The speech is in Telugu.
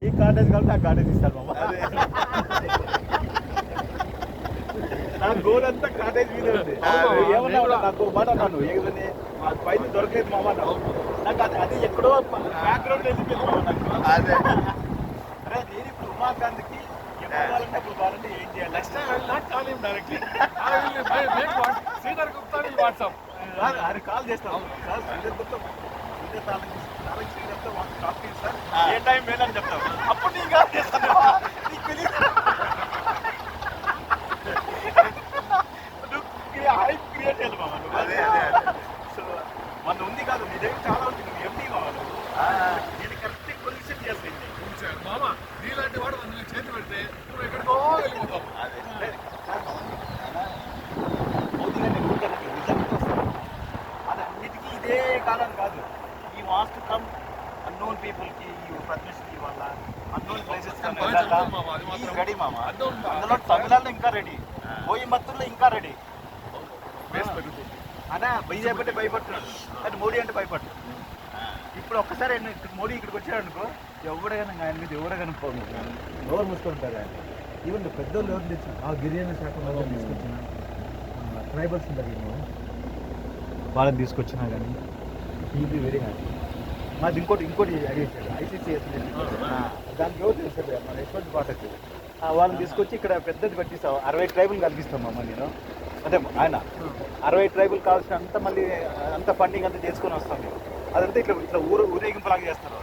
ఈ కాటేజ్ కాబట్టి ఆ కాటేజ్ ఇస్తాను మామ. నా గోల్ అంతా కాటేజ్ మీద ఉంది. ఏమన్నా నాకు మాట అన్నాను ఏమని పైన దొరకలేదు మామ అన్నాను. నాకు అది ఎక్కడో బ్యాక్గ్రౌండ్ వెళ్ళిపోయింది మామ నాకు. అదే అరే నేను ఇప్పుడు ఉమాకాంత్కి ఎప్పుడు కావాలంటే ఏం చేయాలి? నెక్స్ట్ టైం వెళ్ళినా call him directly. Sridhar Gupta నీ వాట్సాప్. అది కాల్ చేస్తాను సార్. శ్రీధర్ గుప్తా శ్రీధర్తో టాక్ చేయండి సార్. ఏ టైం వేలని చెప్తాను. అప్పుడు నేను కాల్ చేస్తాను. నీకు తెలియదు హైప్ క్రియేట్ చేయాలి మామ. అదే అదే అదే. సో మన ఉంది కాదు నీ దగ్గర చాలా ఉంది. నువ్వు ఎండి కావాలి. నేను కరెక్ట్ పొజిషన్ చేస్తాను మామ. నీలాంటి వాడు మన చేతి పెడితే నువ్వు ఎక్కడికో వెళ్ళిపోతావు. అదే మోదీగా నేను ఊరికన్నట్టు నిజంగా వస్తాను. అది అన్నిటికీ ఇదే కాలం కాదు. ఈ వాస్ట్ కమ్ అన్నోన్ పీపుల్కి పద్మశ్రీ వల్ల అన్నోన్ ప్లేసెస్ రెడీ మామ. అందులో తమిళనాడులో ఇంకా రెడీ, కోయంబత్తూరులో ఇంకా రెడీ. అన్నా బీజేపీ అంటే భయపడుతున్నాడు కానీ మోడీ అంటే భయపడుతున్నాడు. ఇప్పుడు ఒక్కసారి మోడీ ఇక్కడికి వచ్చాడు అనుకో ఎవడైనా ఆయన మీద ఎవరైనా నోరు మూసుకుంటారు. ఆయన ఈవెన్ పెద్దోళ్ళు ఎవరు తెచ్చిన ఆ గిరిజన శాఖ వాళ్ళని తీసుకొచ్చిన ట్రైబల్స్ ఉంటారు వాళ్ళని తీసుకొచ్చినా కానీ ఇది వెరీ హ్యాపీ. మాది ఇంకోటి అడిగేసాడు ఐసీసీఎస్ దానికి ఎవరు తెలుసు మన యశ్వంత్ పాఠక్ వాళ్ళని తీసుకొచ్చి ఇక్కడ పెద్దది పెట్టిస్తాం. 60 ట్రైబుల్ కల్పిస్తాం అమ్మ నేను. అదే ఆయన 60 ట్రైబుల్ కావాల్సిన అంత మళ్ళీ అంత ఫండింగ్ అంతా చేసుకొని వస్తాం మేము. అదంతా ఇట్లా ఊరేగింపులాగా చేస్తారు.